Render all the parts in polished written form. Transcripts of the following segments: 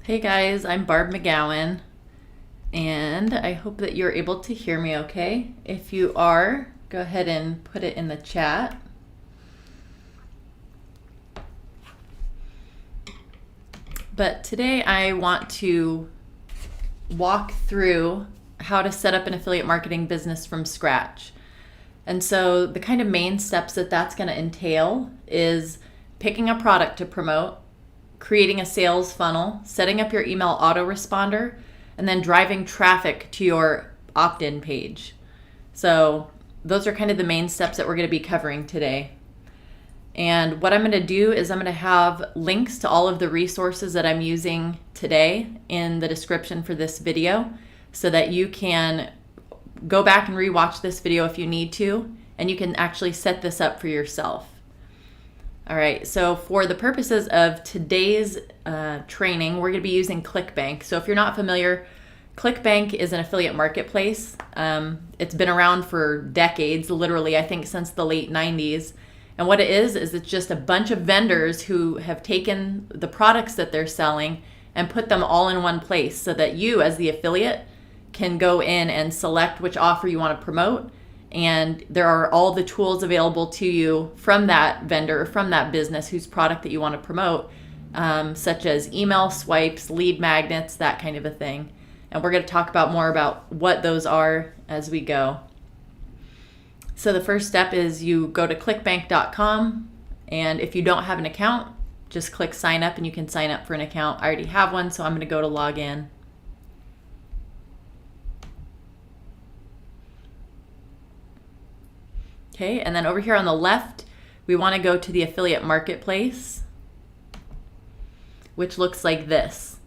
Hey guys, I'm Barb McGowan, and I hope that you're able to hear me okay. If you are, go ahead and put it in the chat. But today I want to walk through how to set up an affiliate marketing business from scratch. And so the kind of main steps that that's going to entail is picking a product to promote, creating a sales funnel, setting up your email autoresponder, and then driving traffic to your opt-in page. So those are kind of the main steps that we're going to be covering today. And what I'm going to do is I'm going to have links to all of the resources that I'm using today in the description for this video so that you can go back and rewatch this video if you need to, and you can actually set this up for yourself. All right, so for the purposes of today's training, we're going to be using Clickbank. So if you're not familiar, Clickbank is an affiliate marketplace. It's been around for decades, literally, I think since the late 90s. And what it is it's just a bunch of vendors who have taken the products that they're selling and put them all in one place so that you, as the affiliate, can go in and select which offer you want to promote. And there are all the tools available to you from that vendor, from that business whose product that you want to promote, such as email swipes, lead magnets, that kind of a thing. And we're going to talk about more about what those are as we go. So the first step is you go to clickbank.com, and if you don't have an account, just click sign up and you can sign up for an account. I already have one, so I'm going to go to log in. Okay, and then over here on the left, we want to go to the affiliate marketplace, which looks like this.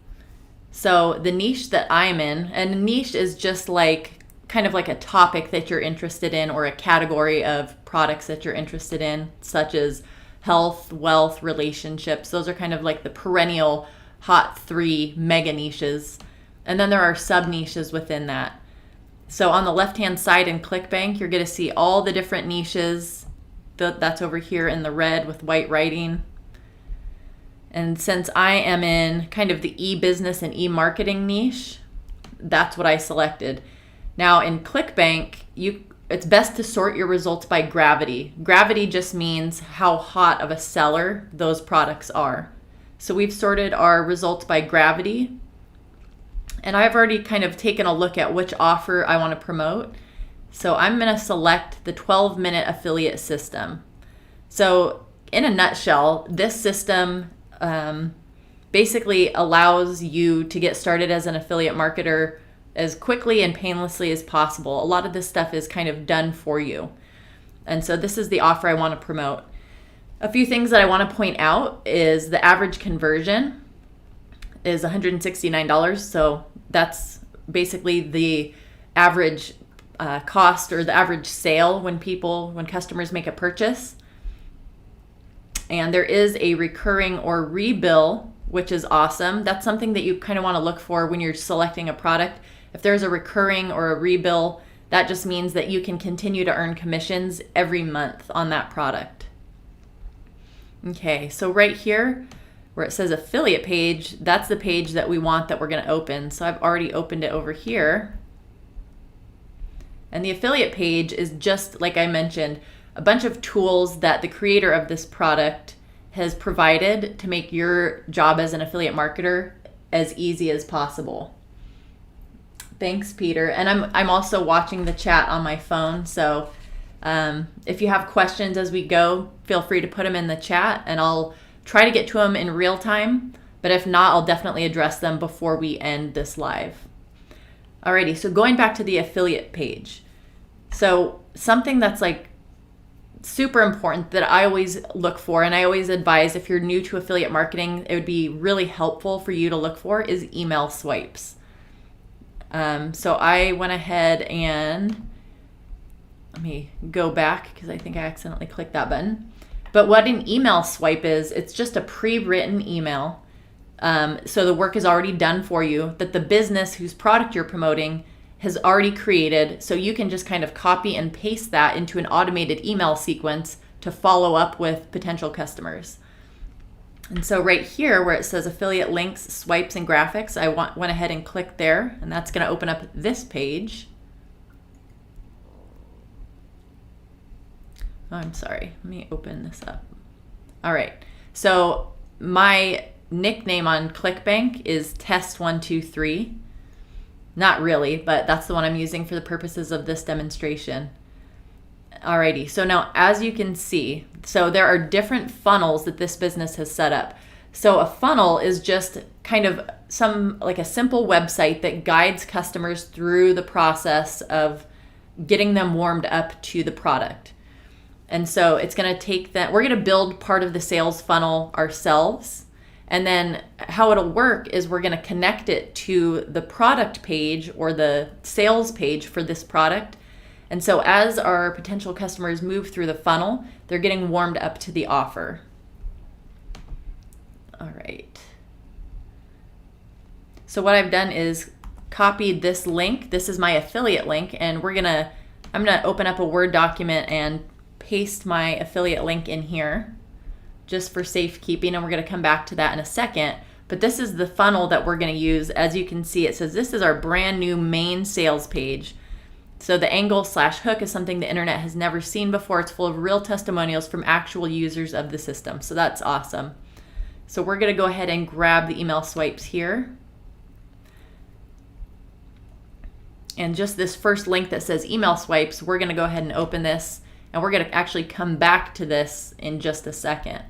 So the niche that I'm in, and a niche is just like kind of like a topic that you're interested in or a category of products that you're interested in, such as health, wealth, relationships. Those are kind of like the perennial hot 3 mega niches. And then there are sub niches within that. So on the left-hand side in Clickbank, you're going to see all the different niches. That's over here in the red with white writing. And since I am in kind of the e-business and e-marketing niche, that's what I selected. Now in Clickbank, it's best to sort your results by gravity. Gravity just means how hot of a seller those products are. So we've sorted our results by gravity. And I've already kind of taken a look at which offer I want to promote. So I'm going to select the 12-minute affiliate system. So in a nutshell, this system basically allows you to get started as an affiliate marketer as quickly and painlessly as possible. A lot of this stuff is kind of done for you. And so this is the offer I want to promote. A few things that I want to point out is the average conversion is $169. So that's basically the average cost or the average sale when customers make a purchase. And there is a recurring or rebill, which is awesome. That's something that you kind of want to look for when you're selecting a product. If there's a recurring or a rebill, that just means that you can continue to earn commissions every month on that product. Okay, so right here, where it says affiliate page, that's the page that we want that we're going to open. So I've already opened it over here. And the affiliate page is just, like I mentioned, a bunch of tools that the creator of this product has provided to make your job as an affiliate marketer as easy as possible. Thanks, Peter. And I'm also watching the chat on my phone. So if you have questions as we go, feel free to put them in the chat and I'll try to get to them in real time, but if not, I'll definitely address them before we end this live. Alrighty, so going back to the affiliate page. So something that's like super important that I always look for, and I always advise if you're new to affiliate marketing, it would be really helpful for you to look for is email swipes. So I went ahead and let me go back because I think I accidentally clicked that button. But what an email swipe is, it's just a pre-written email. So the work is already done for you that the business whose product you're promoting has already created. So you can just kind of copy and paste that into an automated email sequence to follow up with potential customers. And so right here where it says affiliate links, swipes, and graphics, I went ahead and clicked there, and that's going to open up this page. Oh, I'm sorry. Let me open this up. All right. So my nickname on Clickbank is Test123. Not really, but that's the one I'm using for the purposes of this demonstration. Alrighty, so now as you can see, so there are different funnels that this business has set up. So a funnel is just kind of like a simple website that guides customers through the process of getting them warmed up to the product. And so it's going to take that, we're going to build part of the sales funnel ourselves. And then how it'll work is we're going to connect it to the product page or the sales page for this product. And so as our potential customers move through the funnel, they're getting warmed up to the offer. All right. So what I've done is copied this link. This is my affiliate link, and I'm gonna open up a Word document and paste my affiliate link in here just for safekeeping, and we're gonna come back to that in a second. But this is the funnel that we're gonna use. As you can see, it says this is our brand new main sales page. So the angle/hook is something the internet has never seen before. It's full of real testimonials from actual users of the system. So that's awesome. So we're going to go ahead and grab the email swipes here. And just this first link that says email swipes, we're going to go ahead and open this. And we're going to actually come back to this in just a second.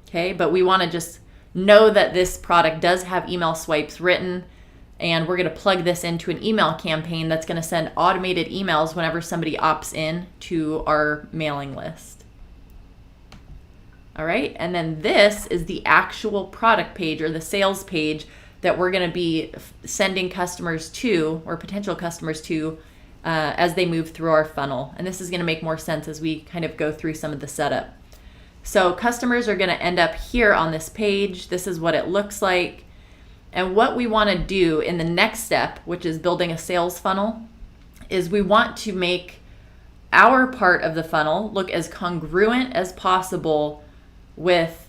Okay, but we want to just know that this product does have email swipes written. And we're going to plug this into an email campaign that's going to send automated emails whenever somebody opts in to our mailing list. All right, and then this is the actual product page or the sales page that we're going to be sending customers to or potential customers to as they move through our funnel. And this is going to make more sense as we kind of go through some of the setup. So customers are going to end up here on this page. This is what it looks like. And what we want to do in the next step, which is building a sales funnel, is we want to make our part of the funnel look as congruent as possible with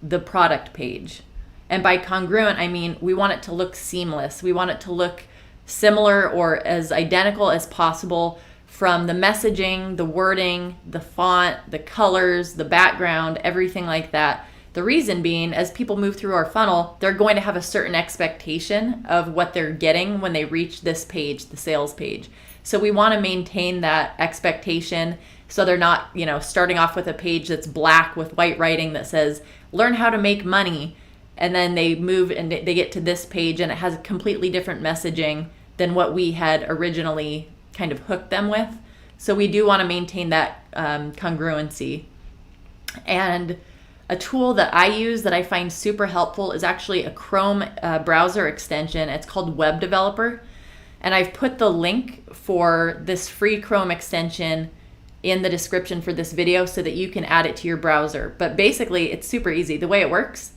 the product page. And by congruent, I mean we want it to look seamless. We want it to look similar or as identical as possible from the messaging, the wording, the font, the colors, the background, everything like that. The reason being, as people move through our funnel, they're going to have a certain expectation of what they're getting when they reach this page, the sales page. So we want to maintain that expectation so they're not, starting off with a page that's black with white writing that says, learn how to make money. And then they move and they get to this page and it has a completely different messaging than what we had originally kind of hooked them with. So we do want to maintain that congruency. And a tool that I use that I find super helpful is actually a Chrome browser extension. It's called Web Developer. And I've put the link for this free Chrome extension in the description for this video so that you can add it to your browser. But basically, it's super easy. The way it works,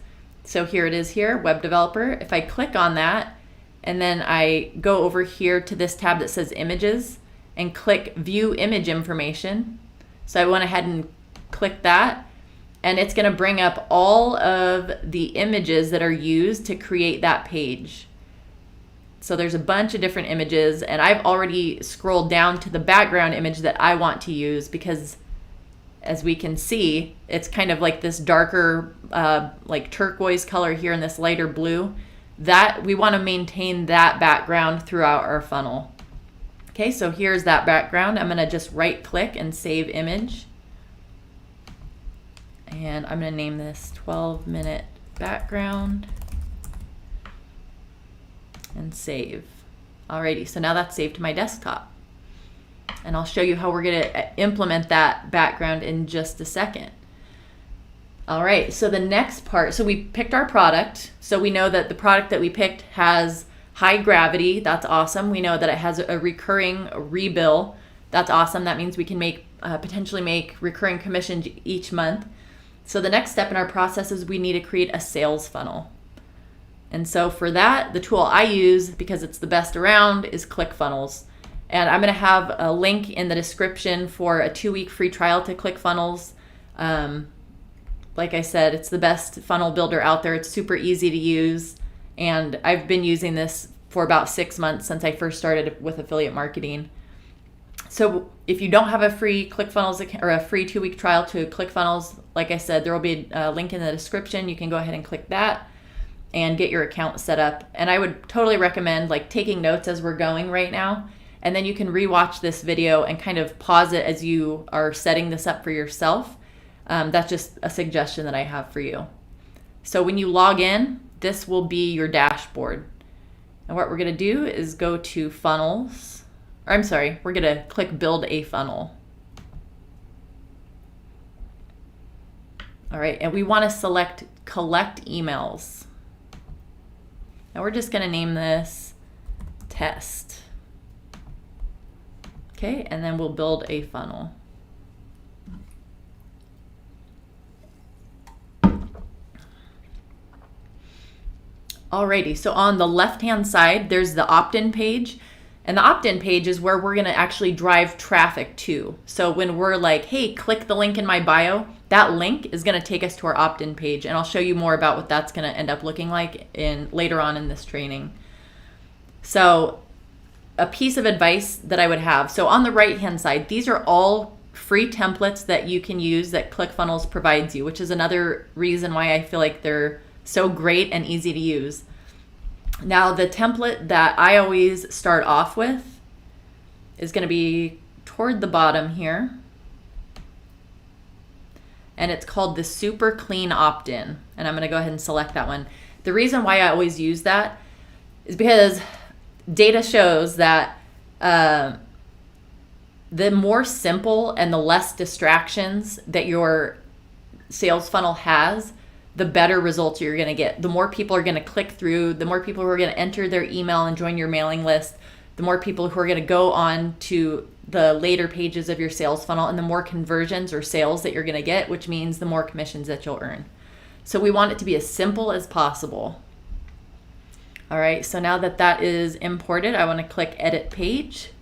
so here it is here, Web Developer. If I click on that, and then I go over here to this tab that says Images, and click View Image Information. So I went ahead and clicked that. And it's going to bring up all of the images that are used to create that page. So there's a bunch of different images, and I've already scrolled down to the background image that I want to use because, as we can see, it's kind of like this darker, like turquoise color here and this lighter blue. That we want to maintain that background throughout our funnel. Okay, so here's that background. I'm going to just right-click and save image. And I'm going to name this 12-minute background and save. Alrighty, so now that's saved to my desktop. And I'll show you how we're going to implement that background in just a second. All right, so the next part, so we picked our product. So we know that the product that we picked has high gravity. That's awesome. We know that it has a recurring rebill. That's awesome. That means we can potentially make recurring commissions each month. So the next step in our process is we need to create a sales funnel. And so for that, the tool I use, because it's the best around, is Clickfunnels. And I'm going to have a link in the description for a 2-week free trial to Clickfunnels. like I said, it's the best funnel builder out there. It's super easy to use. And I've been using this for about 6 months since I first started with affiliate marketing. So if you don't have a free ClickFunnels or a free 2-week trial to ClickFunnels, like I said, there will be a link in the description. You can go ahead and click that and get your account set up. And I would totally recommend like taking notes as we're going right now. And then you can rewatch this video and kind of pause it as you are setting this up for yourself. That's just a suggestion that I have for you. So when you log in, this will be your dashboard. And what we're going to do is go to funnels. Or I'm sorry, we're going to click build a funnel. All right, and we want to select collect emails. Now we're just going to name this test. Okay, and then we'll build a funnel. Alrighty, so on the left-hand side, there's the opt-in page. And the opt-in page is where we're gonna actually drive traffic to. So when we're like, hey, click the link in my bio, that link is gonna take us to our opt-in page. And I'll show you more about what that's gonna end up looking like later on in this training. So a piece of advice that I would have. So on the right-hand side, these are all free templates that you can use that ClickFunnels provides you, which is another reason why I feel like they're so great and easy to use. Now, the template that I always start off with is going to be toward the bottom here. And it's called the Super Clean Opt-in. And I'm going to go ahead and select that one. The reason why I always use that is because data shows that the more simple and the less distractions that your sales funnel has, the better results you're going to get. The more people are going to click through, the more people who are going to enter their email and join your mailing list, the more people who are going to go on to the later pages of your sales funnel, and the more conversions or sales that you're going to get, which means the more commissions that you'll earn. So we want it to be as simple as possible. All right, so now that that is imported, I want to click Edit Page.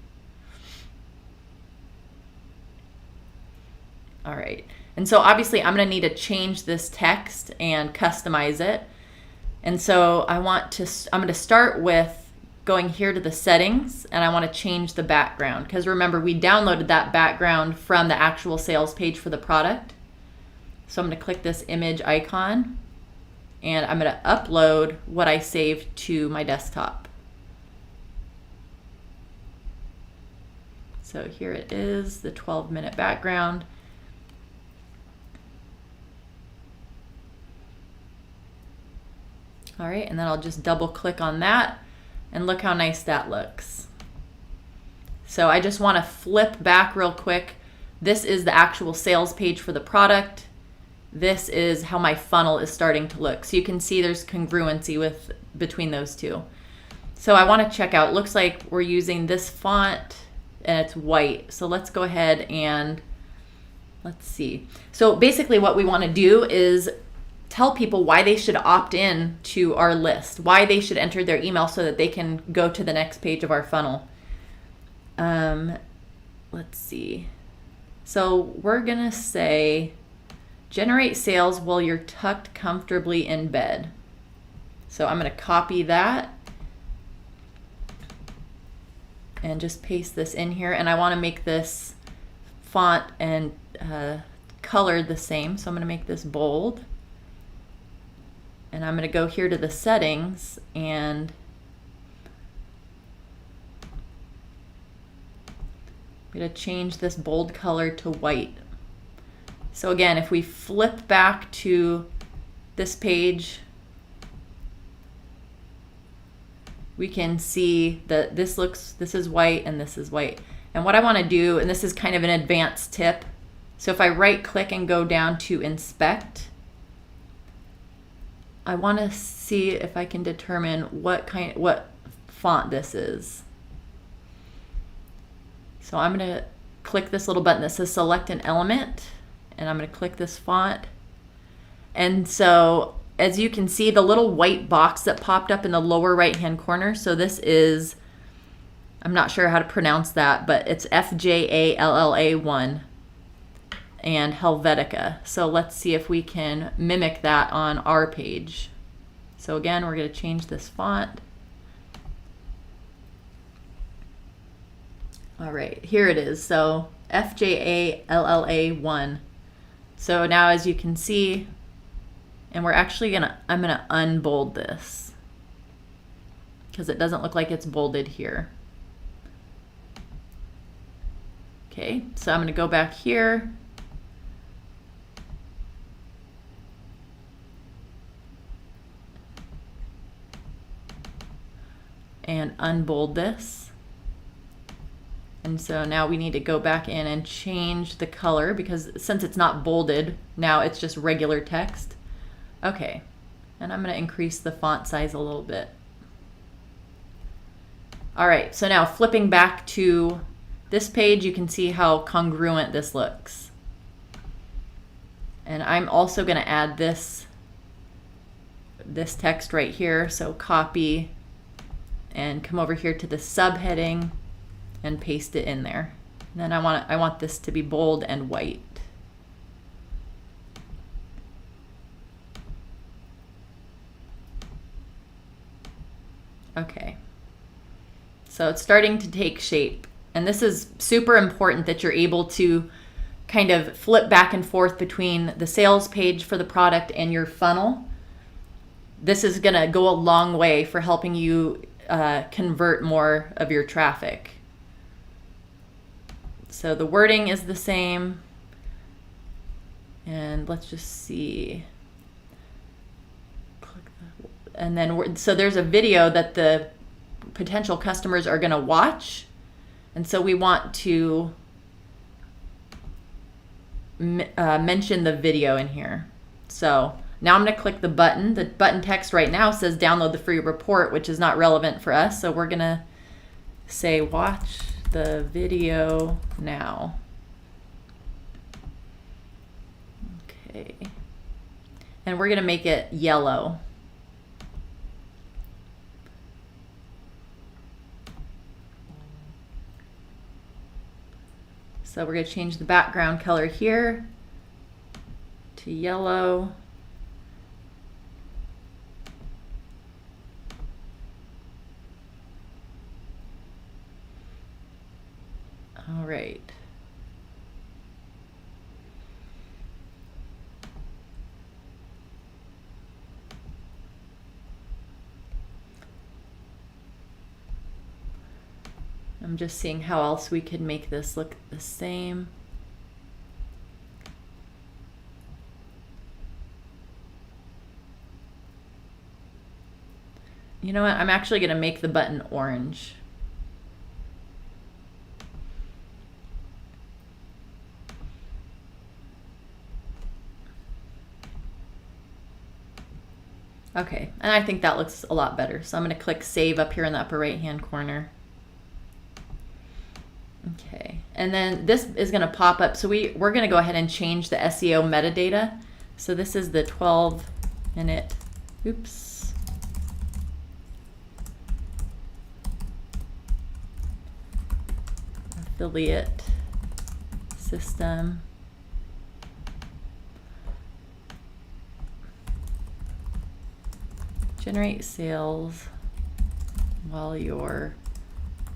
All right. And so obviously I'm going to need to change this text and customize it. And so I'm going to start with going here to the settings, and I want to change the background, because remember, we downloaded that background from the actual sales page for the product. So I'm going to click this image icon, and I'm going to upload what I saved to my desktop. So here it is, the 12-minute background. All right, and then I'll just double click on that, and look how nice that looks. So I just want to flip back real quick. This is the actual sales page for the product. This is how my funnel is starting to look. So you can see there's congruency between those two. So I want to check out, looks like we're using this font and it's white. So let's go ahead and let's see. So basically what we want to do is tell people why they should opt in to our list, why they should enter their email so that they can go to the next page of our funnel. Let's see. So we're going to say, generate sales while you're tucked comfortably in bed. So I'm going to copy that and just paste this in here. And I want to make this font and color the same. So I'm going to make this bold. And I'm going to go here to the settings, and I'm going to change this bold color to white. So again, if we flip back to this page, we can see that this is white and this is white. And what I want to do, and this is kind of an advanced tip, so if I right click and go down to inspect, I want to see if I can determine what font this is. So I'm going to click this little button that says select an element, and I'm going to click this font. And so as you can see, the little white box that popped up in the lower right hand corner, so this is, I'm not sure how to pronounce that, but it's FJALLA1. and Helvetica. So let's see if we can mimic that on our page. So again, we're going to change this font. All right, here it is. So FJALLA1. So now as you can see, and we're actually I'm gonna unbold this because it doesn't look like it's bolded here. Okay, so I'm gonna go back here. And unbold this. And so now we need to go back in and change the color because since it's not bolded, now it's just regular text. Okay, and I'm going to increase the font size a little bit. All right, so now flipping back to this page, you can see how congruent this looks. And I'm also going to add this text right here. So copy and come over here to the subheading and paste it in there. And then I want this to be bold and white. Okay. So it's starting to take shape. And this is super important that you're able to kind of flip back and forth between the sales page for the product and your funnel. This is going to go a long way for helping you convert more of your traffic. So the wording is the same. And let's just see. And then, so there's a video that the potential customers are going to watch. And so we want to mention the video in here. So now I'm going to click the button. The button text right now says download the free report, which is not relevant for us. So we're going to say watch the video now. Okay. And we're going to make it yellow. So we're going to change the background color here to yellow. All right. I'm just seeing how else we could make this look the same. You know what? I'm actually going to make the button orange. Okay, and I think that looks a lot better. So I'm going to click Save up here in the upper right-hand corner. Okay, and then this is going to pop up. So we're going to go ahead and change the SEO metadata. So this is the 12-minute, affiliate system. Generate sales while you're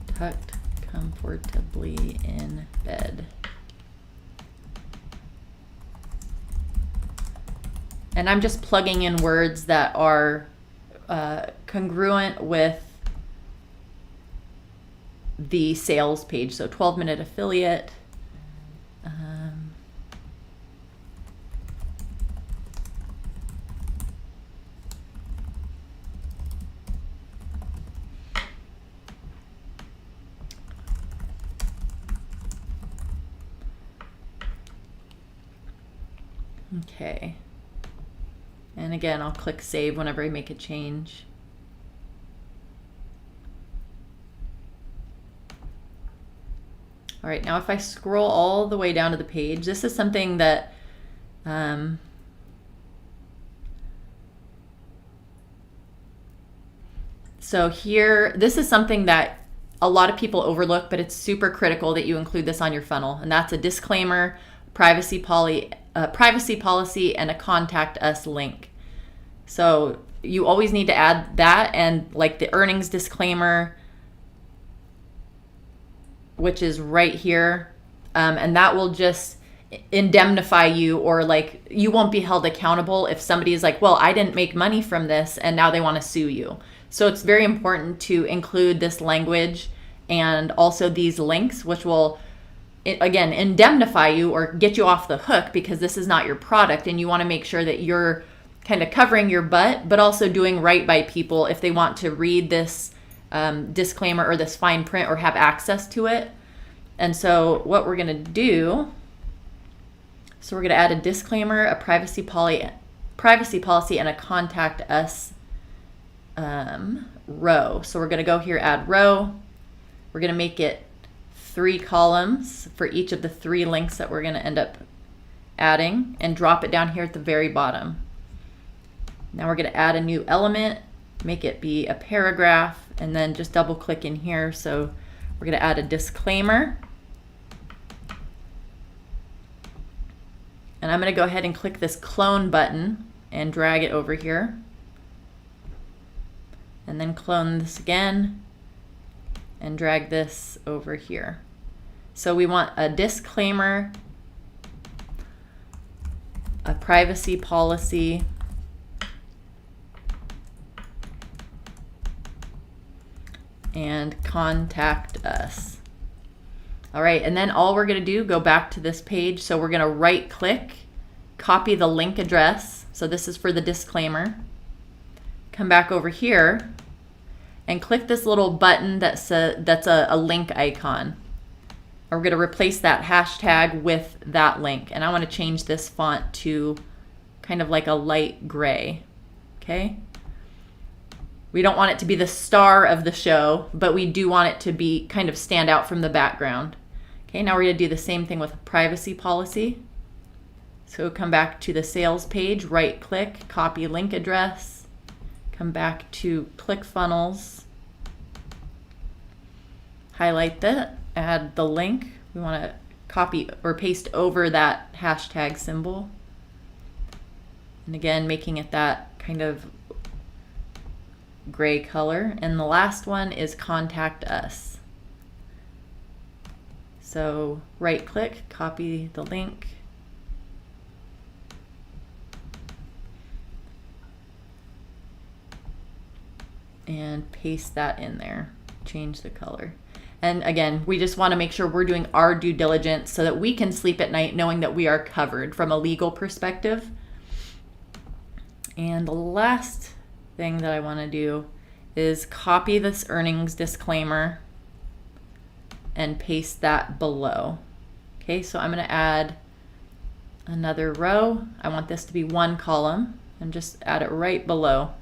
tucked comfortably in bed. And I'm just plugging in words that are congruent with the sales page. So 12-minute affiliate. Okay. And again, I'll click Save whenever I make a change. All right, now if I scroll all the way down to the page, this is something that so here, this is something that a lot of people overlook, but it's super critical that you include this on your funnel. And that's a disclaimer. privacy policy, and a contact us link. So you always need to add that, and like the earnings disclaimer, which is right here, and that will just indemnify you, or like you won't be held accountable if somebody is like, well, I didn't make money from this and now they want to sue you. So it's very important to include this language and also these links, which will, again, indemnify you or get you off the hook, because this is not your product and you want to make sure that you're kind of covering your butt, but also doing right by people if they want to read this disclaimer or this fine print or have access to it. And so what we're going to do, so we're going to add a disclaimer, a privacy policy, and a contact us row. So we're going to go here, add row. We're going to make it 3 columns for each of the 3 links that we're going to end up adding, and drop it down here at the very bottom. Now we're going to add a new element, make it be a paragraph, and then just double click in here. So we're going to add a disclaimer. And I'm going to go ahead and click this clone button and drag it over here. And then clone this again and drag this over here. So we want a disclaimer, a privacy policy, and contact us. All right, and then all we're going to do, go back to this page. So we're going to right click, copy the link address. So this is for the disclaimer. Come back over here and click this little button that's a link icon. We're going to replace that hashtag with that link. And I want to change this font to kind of like a light gray. Okay. We don't want it to be the star of the show, but we do want it to be kind of stand out from the background. Okay, now we're going to do the same thing with privacy policy. So come back to the sales page, right click, copy link address, come back to Clickfunnels, highlight that, add the link. We want to copy or paste over that hashtag symbol. And again, making it that kind of gray color. And the last one is contact us. So right click, copy the link, and paste that in there, change the color. And again, we just want to make sure we're doing our due diligence so that we can sleep at night knowing that we are covered from a legal perspective. And the last thing that I want to do is copy this earnings disclaimer and paste that below. Okay, so I'm going to add another row. I want this to be 1 column, and just add it right below.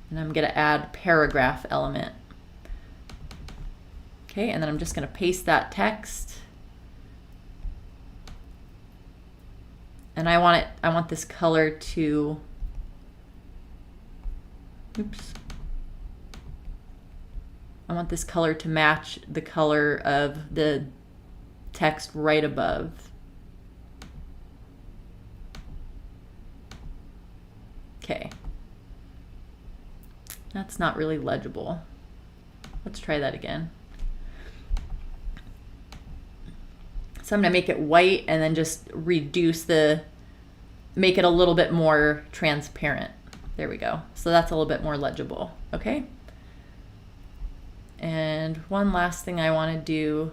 And I'm going to add paragraph element. Okay, and then I'm just going to paste that text. And I want this color to, I want this color to match the color of the text right above. Okay. That's not really legible. Let's try that again. So I'm going to make it white and then just reduce make it a little bit more transparent. There we go. So that's a little bit more legible. Okay. And one last thing I want to do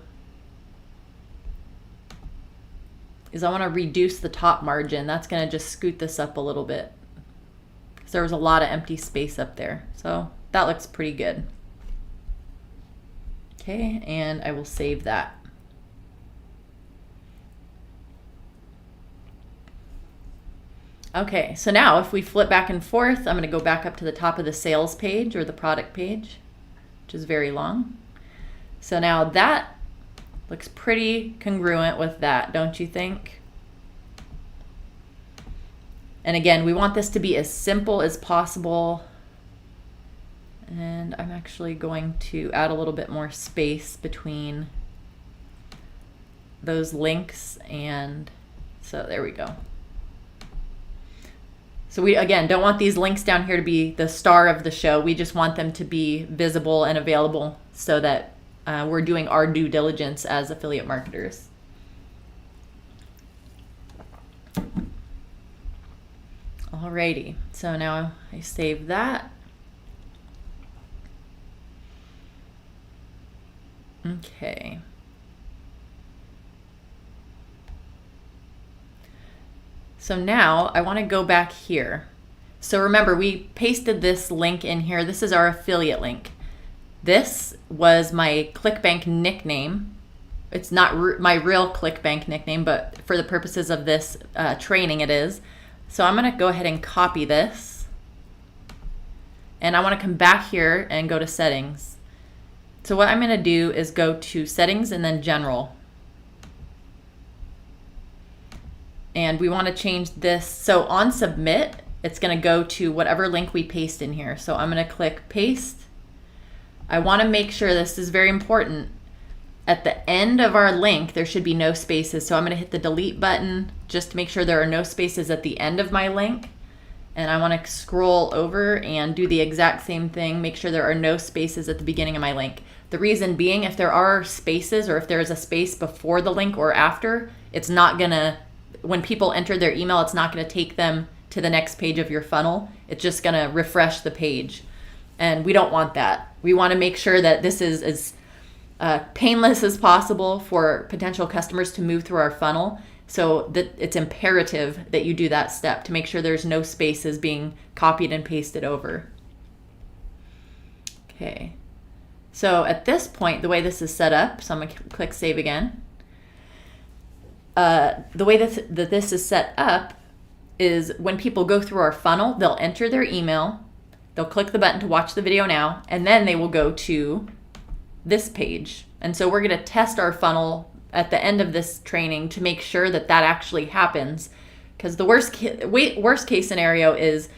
is I want to reduce the top margin. That's going to just scoot this up a little bit, because there was a lot of empty space up there. So that looks pretty good. Okay, and I will save that. Okay, so now if we flip back and forth, I'm going to go back up to the top of the sales page or the product page, which is very long. So now that looks pretty congruent with that, don't you think? And again, we want this to be as simple as possible. And I'm actually going to add a little bit more space between those links, and so there we go. So we, again, don't want these links down here to be the star of the show. We just want them to be visible and available so that we're doing our due diligence as affiliate marketers. Alrighty, so now I save that. Okay. So now I want to go back here. So remember, we pasted this link in here. This is our affiliate link. This was my Clickbank nickname. It's not my real Clickbank nickname, but for the purposes of this training, it is. So I'm going to go ahead and copy this. And I want to come back here and go to settings. So what I'm going to do is go to settings and then general. And we want to change this. So on submit, it's going to go to whatever link we paste in here. So I'm going to click paste. I want to make sure, this is very important, at the end of our link, there should be no spaces. So I'm going to hit the delete button just to make sure there are no spaces at the end of my link. And I want to scroll over and do the exact same thing. Make sure there are no spaces at the beginning of my link. The reason being, if there are spaces or if there is a space before the link or after, it's not going to, when people enter their email, it's not going to take them to the next page of your funnel. It's just going to refresh the page. And we don't want that. We want to make sure that this is as painless as possible for potential customers to move through our funnel. So that it's imperative that you do that step to make sure there's no spaces being copied and pasted over. Okay. So at this point, the way this is set up, so I'm going to click save again. The way that this is set up is when people go through our funnel, they'll enter their email, they'll click the button to watch the video now, and then they will go to this page. And so we're going to test our funnel at the end of this training to make sure that that actually happens. Because the worst case scenario is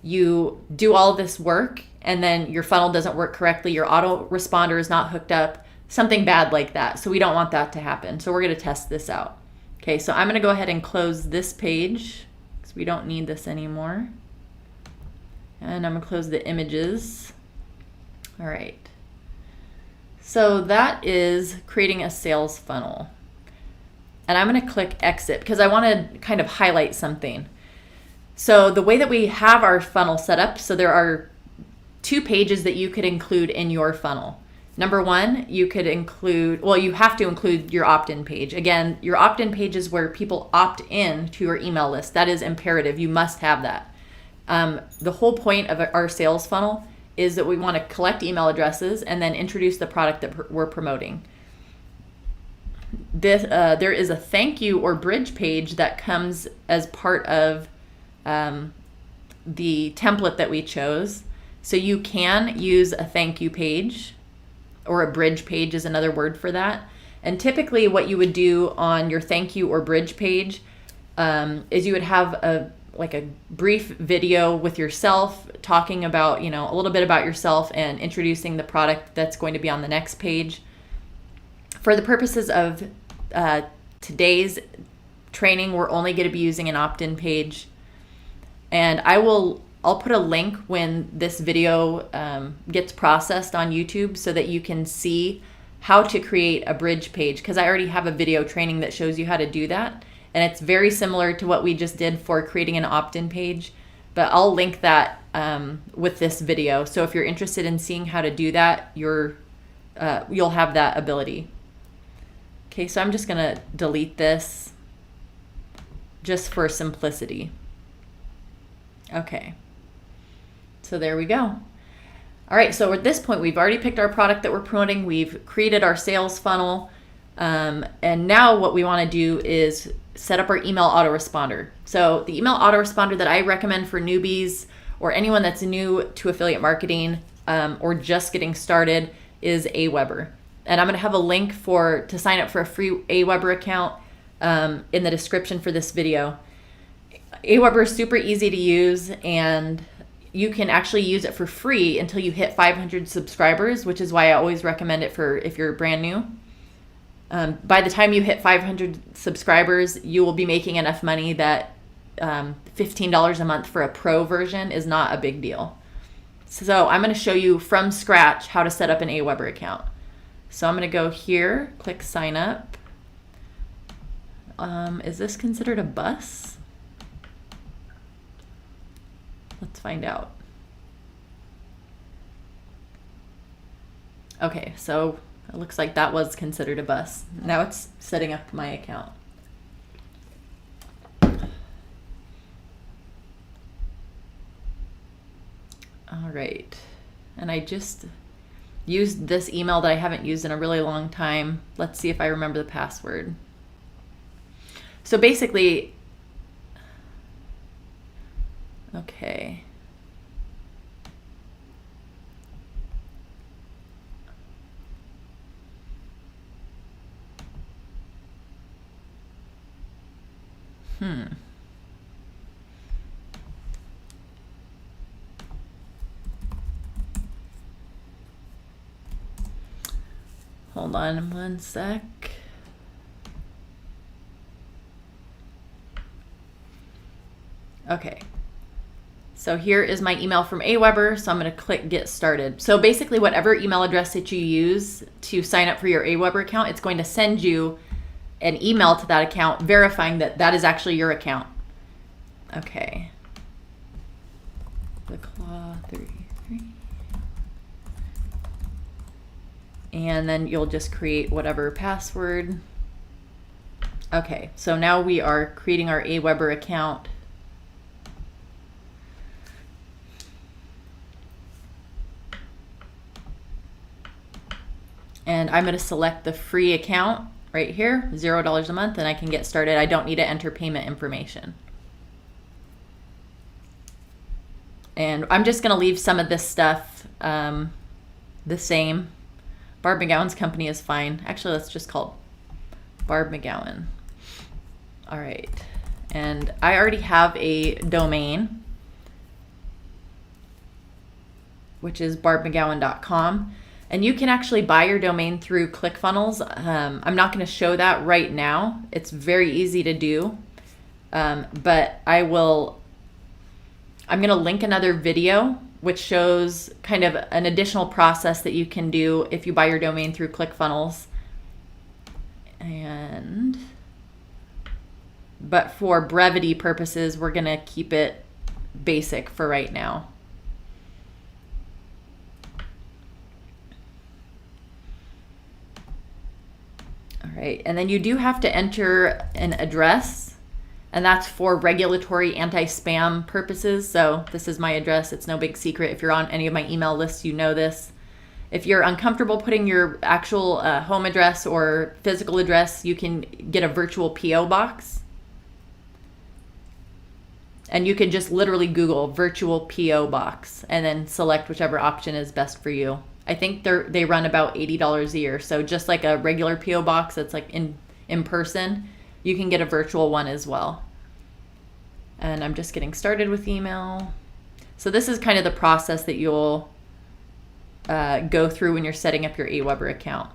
you do all this work and then your funnel doesn't work correctly, your autoresponder is not hooked up, something bad like that. So we don't want that to happen. So we're going to test this out. Okay, so I'm going to go ahead and close this page because we don't need this anymore. And I'm going to close the images. All right. So that is creating a sales funnel. And I'm going to click exit because I want to kind of highlight something. So the way that we have our funnel set up, so there are 2 pages that you could include in your funnel. Number one, you could include, well, you have to include your opt-in page. Again, your opt-in page is where people opt in to your email list. That is imperative. You must have that. The whole point of our sales funnel is that we want to collect email addresses and then introduce the product that we're promoting. There is a thank you or bridge page that comes as part of the template that we chose. So you can use a thank you page, or a bridge page is another word for that. And typically what you would do on your thank you or bridge page is you would have a brief video with yourself talking about, a little bit about yourself and introducing the product that's going to be on the next page. For the purposes of today's training, we're only going to be using an opt-in page. And I'll put a link when this video gets processed on YouTube so that you can see how to create a bridge page, because I already have a video training that shows you how to do that. And it's very similar to what we just did for creating an opt-in page, but I'll link that with this video. So if you're interested in seeing how to do that, you'll have that ability. Okay, so I'm just gonna delete this just for simplicity. Okay, so there we go. All right, so at this point, we've already picked our product that we're promoting. We've created our sales funnel. And now what we want to do is set up our email autoresponder. So the email autoresponder that I recommend for newbies or anyone that's new to affiliate marketing or just getting started is Aweber. And I'm going to have a link to sign up for a free Aweber account in the description for this video. Aweber is super easy to use, and you can actually use it for free until you hit 500 subscribers, which is why I always recommend it for if you're brand new. By the time you hit 500 subscribers, you will be making enough money that $15 a month for a pro version is not a big deal. So I'm going to show you from scratch how to set up an Aweber account. So I'm going to go here, click sign up. Is this considered a bus? Let's find out. Okay, so it looks like that was considered a bus. Now it's setting up my account. All right, and I just used this email that I haven't used in a really long time. Let's see if I remember the password. So basically, okay. Hold on one sec. Okay. So here is my email from Aweber. So I'm going to click get started. So basically whatever email address that you use to sign up for your Aweber account, it's going to send you an email to that account verifying that that is actually your account. Okay. The claw 33. And then you'll just create whatever password. Okay, so now we are creating our Aweber account. And I'm going to select the free account right here, $0 a month, and I can get started. I don't need to enter payment information. And I'm just going to leave some of this stuff the same. Barb McGowan's company is fine. Actually, let's just call it Barb McGowan. All right. And I already have a domain, which is barbmcgowan.com. And you can actually buy your domain through Clickfunnels. I'm not going to show that right now. It's very easy to do. But I'm going to link another video which shows kind of an additional process that you can do if you buy your domain through Clickfunnels. But for brevity purposes, we're going to keep it basic for right now. All right, and then you do have to enter an address, and that's for regulatory anti-spam purposes. So this is my address. It's no big secret. If you're on any of my email lists, you know this. If you're uncomfortable putting your actual home address or physical address, you can get a virtual PO box. And you can just literally Google virtual PO box and then select whichever option is best for you. I think they run about $80 a year. So just like a regular PO box that's like in person, you can get a virtual one as well. And I'm just getting started with email. So this is kind of the process that you'll go through when you're setting up your Aweber account.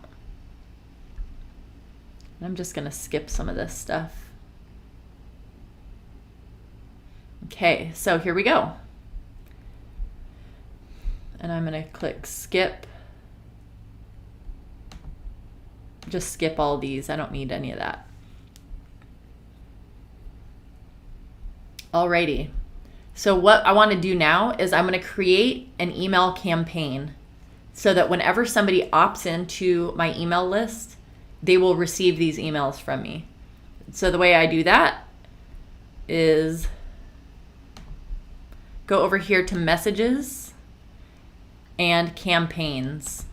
And I'm just going to skip some of this stuff. Okay, so here we go. And I'm going to click skip. Just skip all these. I don't need any of that. Alrighty. So what I want to do now is I'm going to create an email campaign so that whenever somebody opts into my email list, they will receive these emails from me. So the way I do that is go over here to messages and campaigns.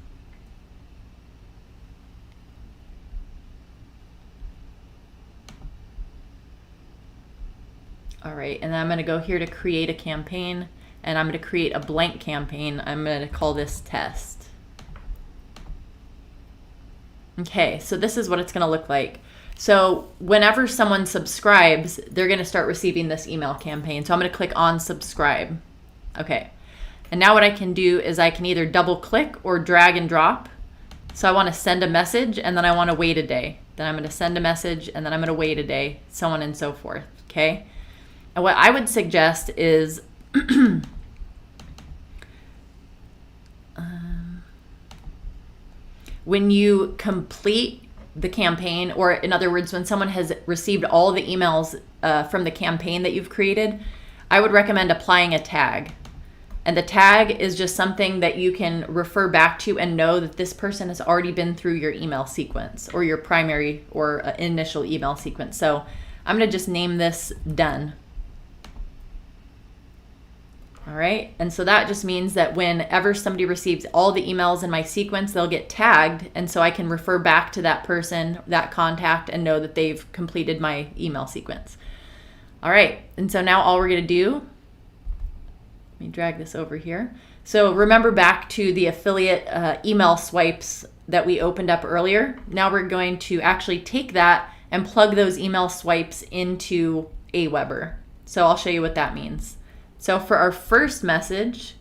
All right, and then I'm going to go here to create a campaign, and I'm going to create a blank campaign. I'm going to call this test. Okay, so this is what it's going to look like. So whenever someone subscribes, they're going to start receiving this email campaign. So I'm going to click on subscribe. Okay, and now what I can do is I can either double click or drag and drop So I want to send a message and then I want to wait a day. Then I'm going to send a message and then I'm going to wait a day, so on and so forth. Okay. And what I would suggest is when you complete the campaign, or in other words, when someone has received all the emails from the campaign that you've created, I would recommend applying a tag. And the tag is just something that you can refer back to and know that this person has already been through your email sequence, or your primary or initial email sequence. So I'm going to just name this done. All right. And so that just means that whenever somebody receives all the emails in my sequence, they'll get tagged. And so I can refer back to that person, that contact, and know that they've completed my email sequence. All right. And so now all we're going to do, let me drag this over here. So remember back to the affiliate email swipes that we opened up earlier. Now we're going to actually take that and plug those email swipes into Aweber. So I'll show you what that means. So for our first message,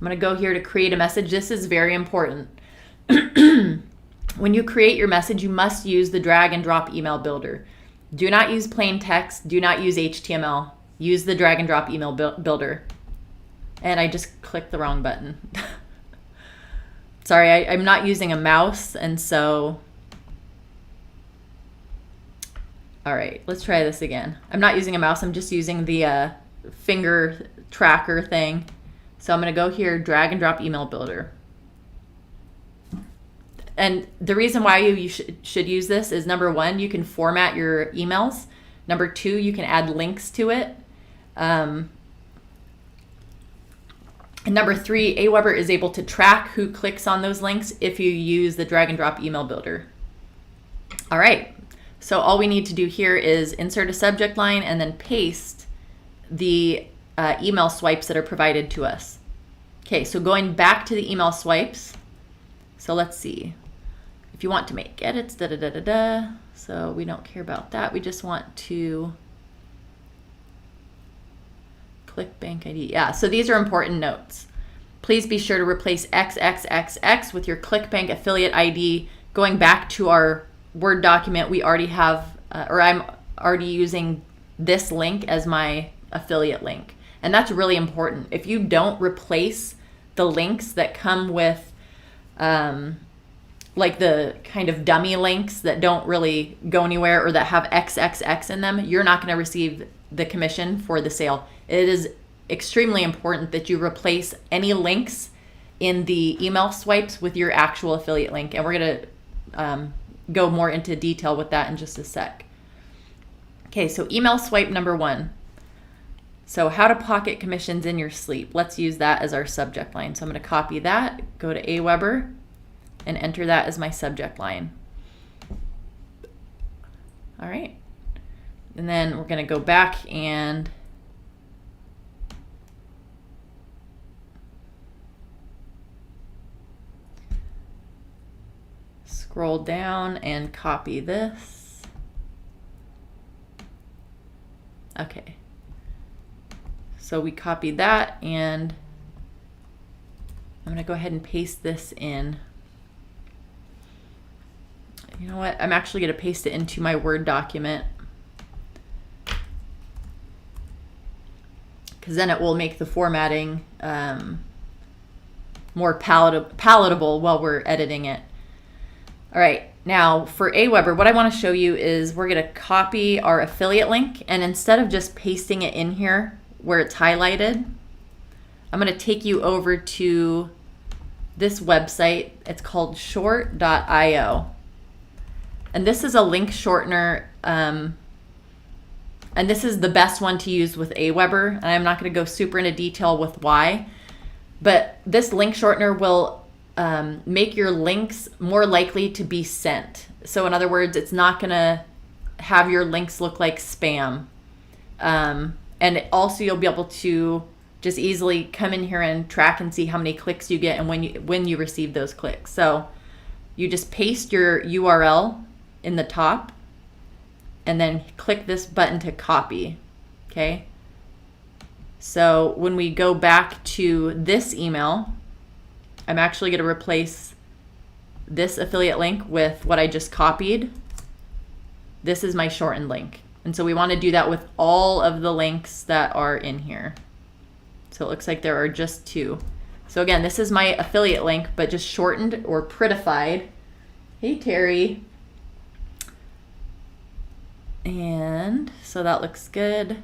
I'm going to go here to create a message. This is very important. When you create your message, you must use the drag and drop email builder. Do not use plain text. Do not use HTML. Use the drag and drop email builder. And I just clicked the wrong button. Sorry, I'm not using a mouse, and so... All right, let's try this again. I'm not using a mouse. I'm just using the finger tracker thing. So I'm going to go here, drag and drop email builder. And the reason why you should use this is, number one, you can format your emails. Number two, you can add links to it. And number three, Aweber is able to track who clicks on those links if you use the drag and drop email builder. All right, so all we need to do here is insert a subject line and then paste the email swipes that are provided to us. Okay, so going back to the email swipes. So let's see. If you want to make edits, so we don't care about that. We just want to Clickbank ID. Yeah, so these are important notes. Please be sure to replace XXXX with your Clickbank affiliate ID. Going back to our Word document, we already have, or I'm already using this link as my affiliate link. And that's really important. If you don't replace the links that come with like the kind of dummy links that don't really go anywhere or that have XXX in them, you're not going to receive the commission for the sale. It is extremely important that you replace any links in the email swipes with your actual affiliate link. And we're going to go more into detail with that in just a sec. Okay, so email swipe number one. So how to pocket commissions in your sleep. Let's use that as our subject line. So I'm going to copy that, go to Aweber, and enter that as my subject line. All right. And then we're going to go back and scroll down and copy this. Okay. So we copied that, and I'm going to go ahead and paste this in. You know what? I'm actually going to paste it into my Word document, because then it will make the formatting more palatable while we're editing it. All right, now for Aweber, what I want to show you is we're going to copy our affiliate link, and instead of just pasting it in here where it's highlighted, I'm going to take you over to this website. It's called short.io. And this is a link shortener, and this is the best one to use with Aweber. And I'm not going to go super into detail with why, but this link shortener will make your links more likely to be sent. So in other words, it's not going to have your links look like spam. And also you'll be able to just easily come in here and track and see how many clicks you get and when you receive those clicks. So you just paste your URL in the top and then click this button to copy. Okay. So when we go back to this email, I'm actually going to replace this affiliate link with what I just copied, this is my shortened link. And so we want to do that with all of the links that are in here. So it looks like there are just 2. So again, this is my affiliate link, but just shortened or prettified. Hey, Terry. And so that looks good.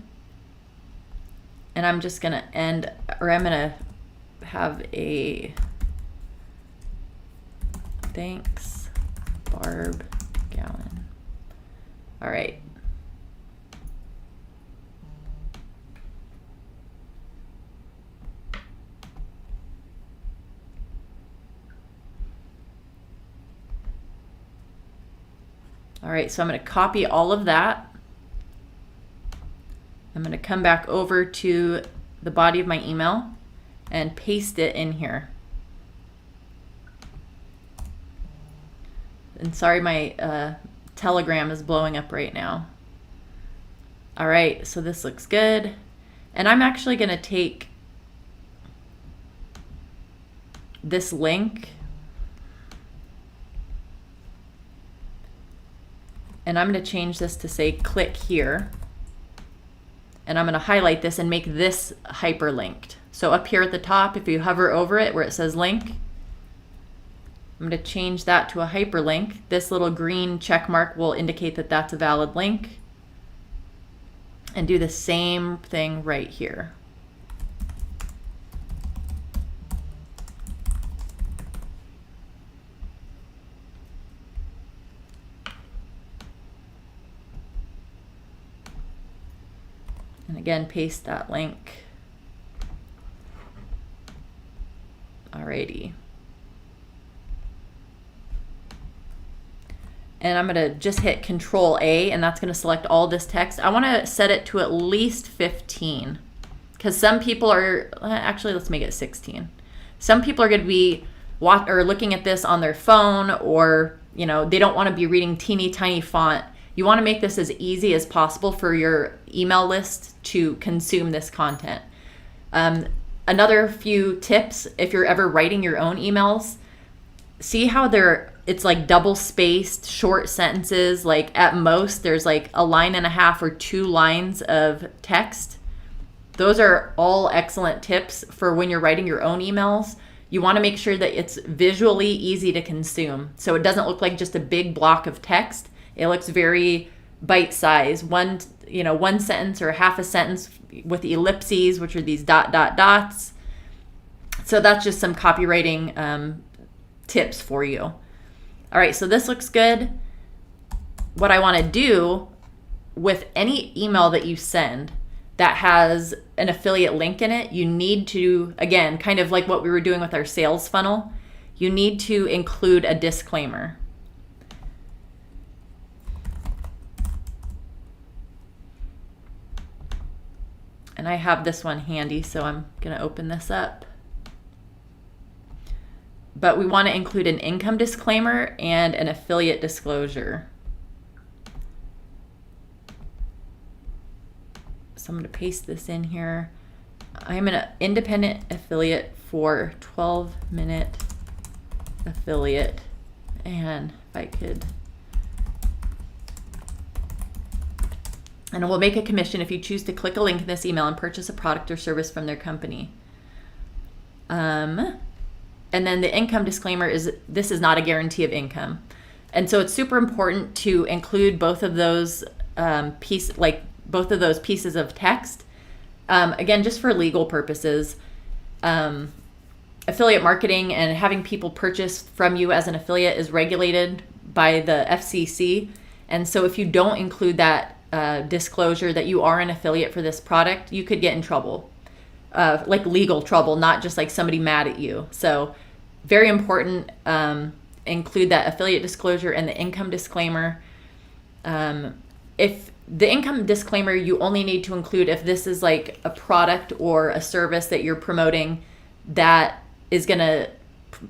And I'm just going to I'm going to have a thanks, Barb Gallon. All right. All right, so I'm going to copy all of that. I'm going to come back over to the body of my email and paste it in here. And sorry, my Telegram is blowing up right now. All right, so this looks good. And I'm actually going to take this link and I'm going to change this to say click here. And I'm going to highlight this and make this hyperlinked. So up here at the top, if you hover over it where it says link, I'm going to change that to a hyperlink. This little green check mark will indicate that that's a valid link. And do the same thing right here. And again, paste that link. Alrighty. And I'm going to just hit Control A, and that's going to select all this text. I want to set it to at least 15 because some people are, actually let's make it 16. Some people are going to be looking at this on their phone, or they don't want to be reading teeny tiny font. You want to make this as easy as possible for your email list to consume this content. Another few tips, if you're ever writing your own emails, see how it's like double spaced, short sentences. Like at most, there's like a line and a half or 2 lines of text. Those are all excellent tips for when you're writing your own emails. You want to make sure that it's visually easy to consume, so it doesn't look like just a big block of text. It looks very bite-sized. One sentence or half a sentence with ellipses, which are these ... dots. So that's just some copywriting tips for you. All right, so this looks good. What I want to do with any email that you send that has an affiliate link in it, you need to, again, kind of like what we were doing with our sales funnel, you need to include a disclaimer. And I have this one handy, so I'm going to open this up. But we want to include an income disclaimer and an affiliate disclosure. So I'm going to paste this in here. I'm an independent affiliate for 12-minute affiliate. And if I could... And we'll make a commission if you choose to click a link in this email and purchase a product or service from their company. And then the income disclaimer is this is not a guarantee of income. And so it's super important to include both of those pieces of text. Again, just for legal purposes. Affiliate marketing and having people purchase from you as an affiliate is regulated by the FCC. And so if you don't include that disclosure that you are an affiliate for this product, you could get in trouble, like legal trouble, not just like somebody mad at you. So very important, include that affiliate disclosure and the income disclaimer. If the income disclaimer, you only need to include if this is like a product or a service that you're promoting that is going to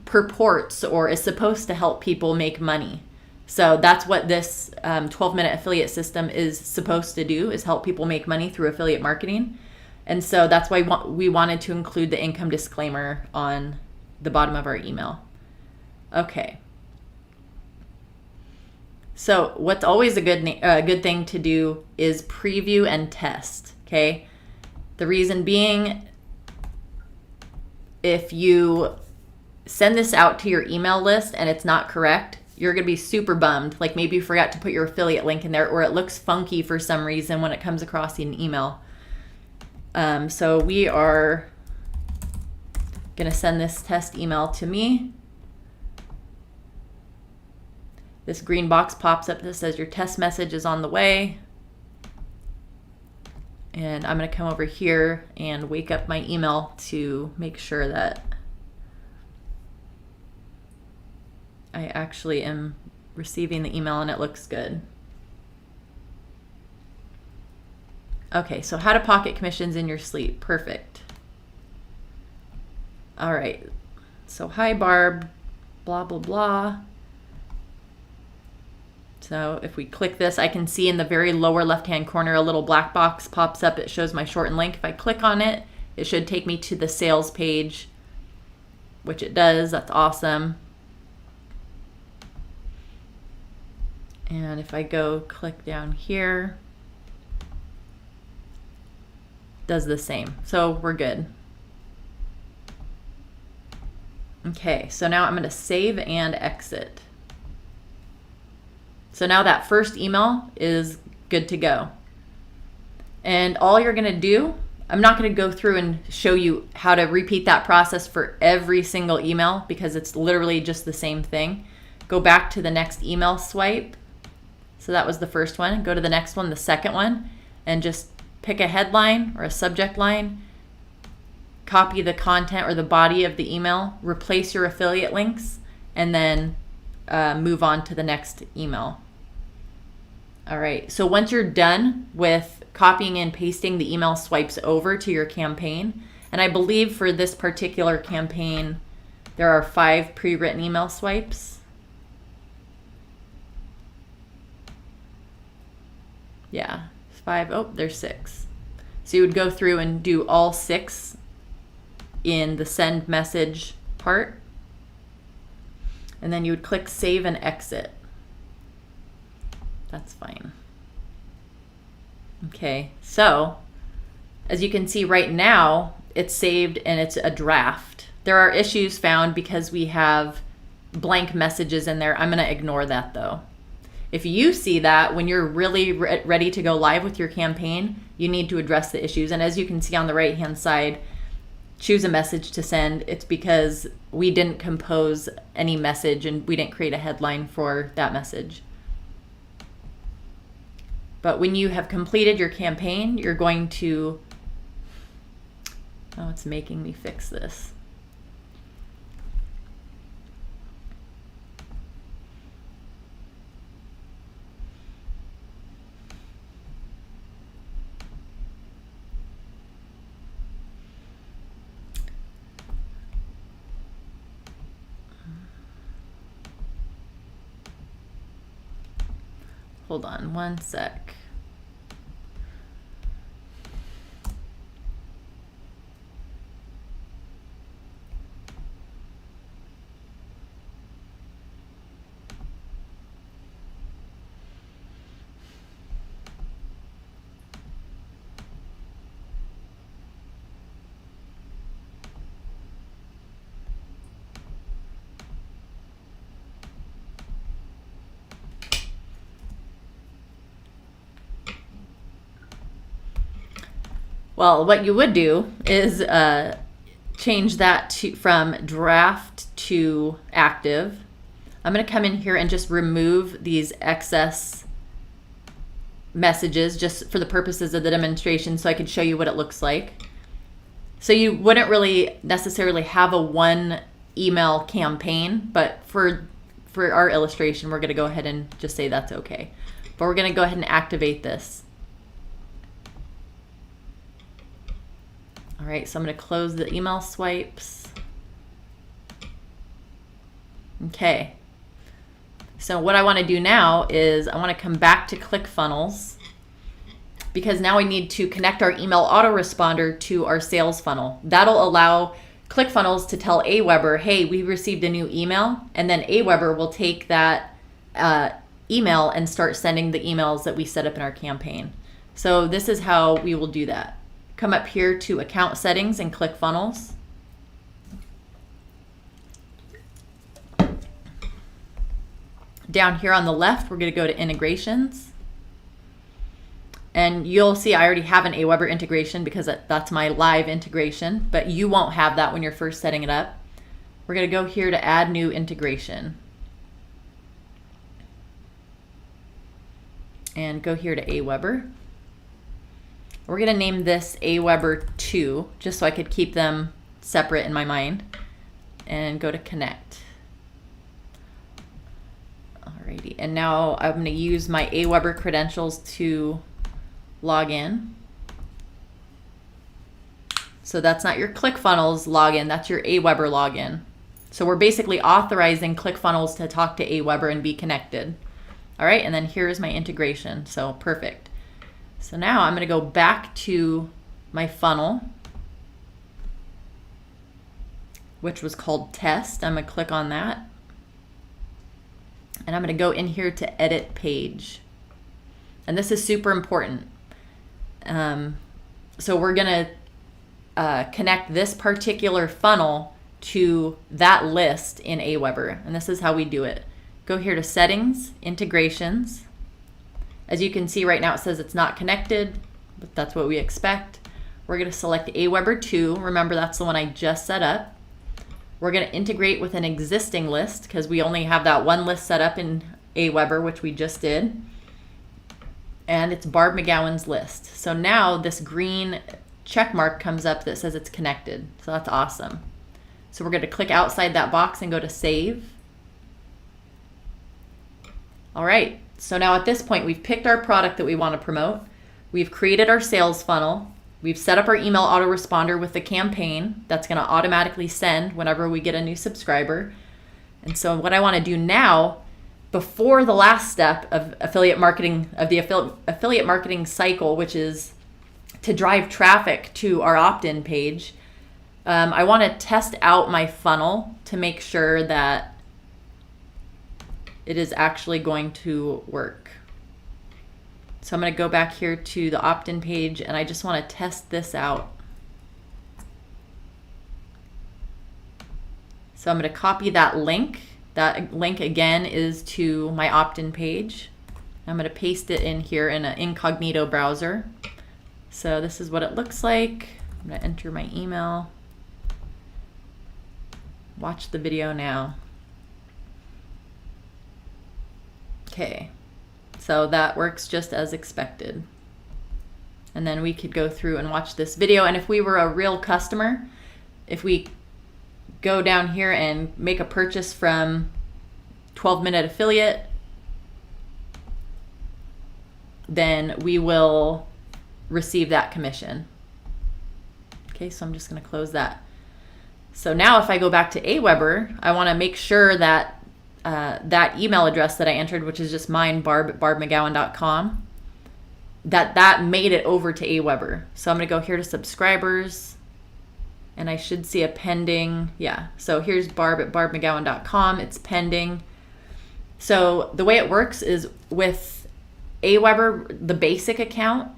purports or is supposed to help people make money. So that's what this 12-minute affiliate system is supposed to do, is help people make money through affiliate marketing. And so that's why we wanted to include the income disclaimer on the bottom of our email. Okay. So what's always a good thing to do is preview and test, okay? The reason being, if you send this out to your email list and it's not correct, you're going to be super bummed. Like maybe you forgot to put your affiliate link in there, or it looks funky for some reason when it comes across in an email. So we are going to send this test email to me. This green box pops up that says your test message is on the way. And I'm going to come over here and wake up my email to make sure that I actually am receiving the email and it looks good. Okay, so how to pocket commissions in your sleep. Perfect. All right. So hi Barb, blah, blah, blah. So if we click this, I can see in the very lower left-hand corner, a little black box pops up. It shows my shortened link. If I click on it, it should take me to the sales page, which it does. That's awesome. And if I go click down here, does the same. So we're good. Okay, so now I'm going to save and exit. So now that first email is good to go. And all you're going to do, I'm not going to go through and show you how to repeat that process for every single email because it's literally just the same thing. Go back to the next email swipe. So that was the first one. Go to the next one, the second one, and just pick a headline or a subject line, copy the content or the body of the email, replace your affiliate links, and then move on to the next email. All right, so once you're done with copying and pasting, the email swipes over to your campaign. And I believe for this particular campaign, there are 5 pre-written email swipes. Yeah, 5. Oh, there's 6. So you would go through and do all 6 in the send message part. And then you would click save and exit. That's fine. Okay, so as you can see right now, it's saved and it's a draft. There are issues found because we have blank messages in there. I'm going to ignore that though. If you see that when you're really ready to go live with your campaign, you need to address the issues. And as you can see on the right hand side, choose a message to send. It's because we didn't compose any message and we didn't create a headline for that message. But when you have completed your campaign, you're going to, oh, it's making me fix this. Hold on one sec. Well, what you would do is change that from draft to active. I'm going to come in here and just remove these excess messages just for the purposes of the demonstration so I could show you what it looks like. So you wouldn't really necessarily have a one email campaign, but for our illustration, we're going to go ahead and just say that's okay. But we're going to go ahead and activate this. All right, so I'm going to close the email swipes. Okay. So what I want to do now is I want to come back to Clickfunnels because now we need to connect our email autoresponder to our sales funnel. That'll allow Clickfunnels to tell Aweber, hey, we received a new email, and then Aweber will take that email and start sending the emails that we set up in our campaign. So this is how we will do that. Come up here to account settings and ClickFunnels. Down here on the left, we're going to go to integrations. And you'll see I already have an Aweber integration because that's my live integration, but you won't have that when you're first setting it up. We're going to go here to add new integration. And go here to Aweber. We're going to name this Aweber 2 just so I could keep them separate in my mind. And go to connect. Alrighty, and now I'm going to use my Aweber credentials to log in. So that's not your ClickFunnels login, that's your Aweber login. So we're basically authorizing ClickFunnels to talk to Aweber and be connected. All right, and then here's my integration, so perfect. So now I'm going to go back to my funnel, which was called test. I'm going to click on that. And I'm going to go in here to edit page. And this is super important. So we're going to connect this particular funnel to that list in Aweber. And this is how we do it. Go here to settings, integrations. As you can see right now it says it's not connected, but that's what we expect. We're going to select Aweber 2. Remember, that's the one I just set up. We're going to integrate with an existing list because we only have that one list set up in Aweber, which we just did. And it's Barb McGowan's list. So now this green check mark comes up that says it's connected. So that's awesome. So we're going to click outside that box and go to save. All right. So now at this point, we've picked our product that we want to promote. We've created our sales funnel. We've set up our email autoresponder with the campaign that's going to automatically send whenever we get a new subscriber. And so what I want to do now, before the last step of affiliate marketing, of the affiliate marketing cycle, which is to drive traffic to our opt-in page, I want to test out my funnel to make sure that it is actually going to work. So I'm going to go back here to the opt-in page and I just want to test this out. So I'm going to copy that link. That link again is to my opt-in page. I'm going to paste it in here in an incognito browser. So this is what it looks like. I'm going to enter my email. Watch the video now. Okay, so that works just as expected. And then we could go through and watch this video. And if we were a real customer, if we go down here and make a purchase from 12-Minute Affiliate, then we will receive that commission. Okay, so I'm just going to close that. So now if I go back to Aweber, I want to make sure that that email address that I entered, which is just mine, barb@barbmcgowan.com, that made it over to Aweber. So I'm going to go here to subscribers, and I should see a pending. Yeah, so here's barb@barbmcgowan.com. It's pending. So the way it works is with Aweber, the basic account,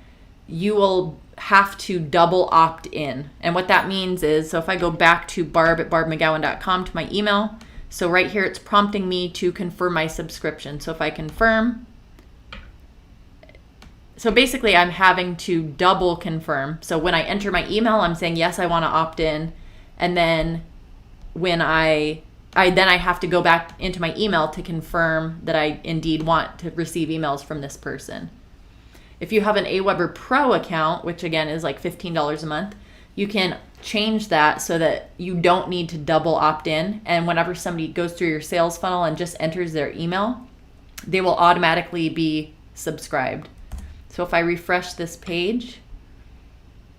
you will have to double opt in. And what that means is, so if I go back to barb@barbmcgowan.com to my email, so right here it's prompting me to confirm my subscription. So if I confirm, so basically I'm having to double confirm. So when I enter my email, I'm saying, yes, I want to opt in. And then when I have to go back into my email to confirm that I indeed want to receive emails from this person. If you have an Aweber Pro account, which again is like $15 a month, you can change that so that you don't need to double opt in. And whenever somebody goes through your sales funnel and just enters their email, they will automatically be subscribed. So if I refresh this page,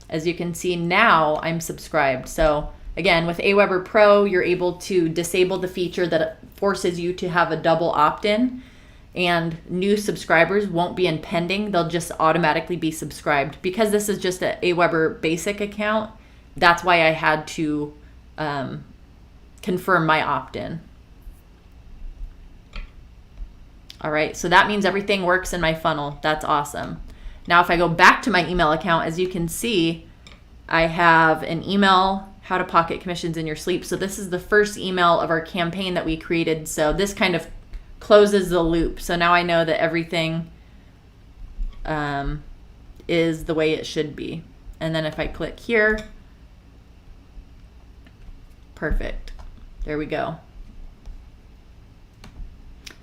as you can see now I'm subscribed. So again, with Aweber Pro, you're able to disable the feature that forces you to have a double opt-in, and new subscribers won't be in pending. They'll just automatically be subscribed. Because this is just an Aweber basic account, that's why I had to confirm my opt-in. All right, so that means everything works in my funnel. That's awesome. Now, if I go back to my email account, as you can see, I have an email, how to pocket commissions in your sleep. So this is the first email of our campaign that we created. So this kind of closes the loop. So now I know that everything is the way it should be. And then if I click here, perfect. There we go.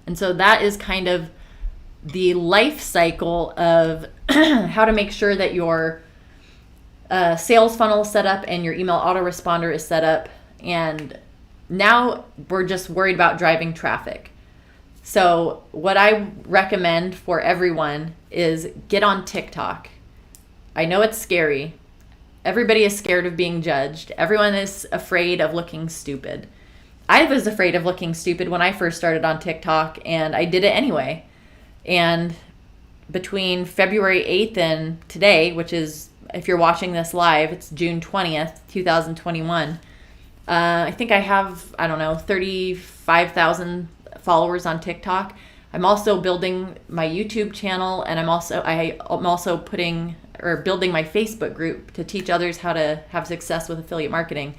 And so that is kind of the life cycle of how to make sure that your sales funnel is set up and your email autoresponder is set up. And now we're just worried about driving traffic. So what I recommend for everyone is get on TikTok. I know it's scary. Everybody is scared of being judged. Everyone is afraid of looking stupid. I was afraid of looking stupid when I first started on TikTok, and I did it anyway. And between February 8th and today, which is, if you're watching this live, it's June 20th, 2021. I think I have, 35,000 followers on TikTok. I'm also building my YouTube channel, and I'm also building my Facebook group to teach others how to have success with affiliate marketing.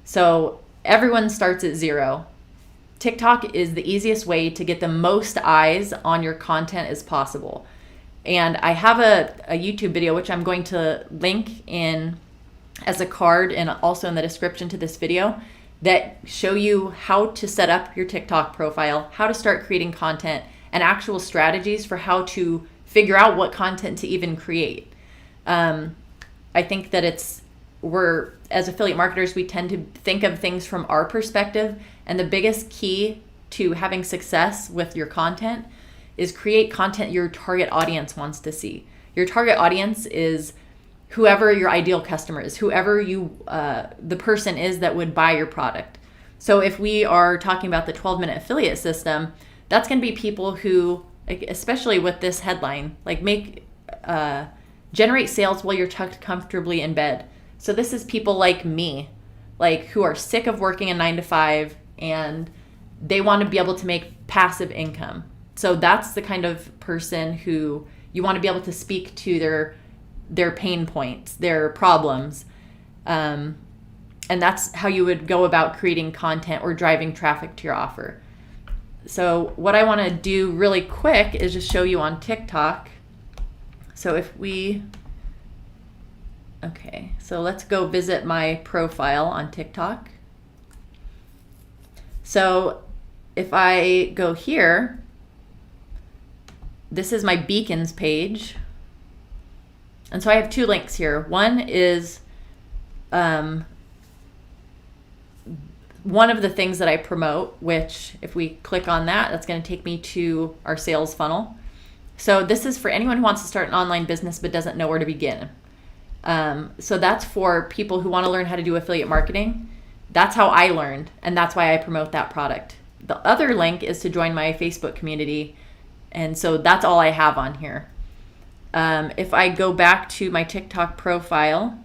So everyone starts at zero. TikTok is the easiest way to get the most eyes on your content as possible. And I have a YouTube video, which I'm going to link in as a card and also in the description to this video, that show you how to set up your TikTok profile, how to start creating content, and actual strategies for how to figure out what content to even create. I think that as affiliate marketers, we tend to think of things from our perspective, and the biggest key to having success with your content is create content your target audience wants to see. Your target audience is whoever your ideal customer is, whoever the person is that would buy your product. So if we are talking about the 12-minute affiliate system, that's going to be people who, especially with this headline, generate sales while you're tucked comfortably in bed. So this is people like me, who are sick of working a 9-to-5 and they want to be able to make passive income. So that's the kind of person who you want to be able to speak to their pain points, their problems. And that's how you would go about creating content or driving traffic to your offer. So what I want to do really quick is just show you on TikTok. So so let's go visit my profile on TikTok. So if I go here, this is my beacons page. And so I have two links here. One is one of the things that I promote, which if we click on that, that's going to take me to our sales funnel. So this is for anyone who wants to start an online business but doesn't know where to begin. So that's for people who want to learn how to do affiliate marketing. That's how I learned, and that's why I promote that product. The other link is to join my Facebook community, and so that's all I have on here. If I go back to my TikTok profile,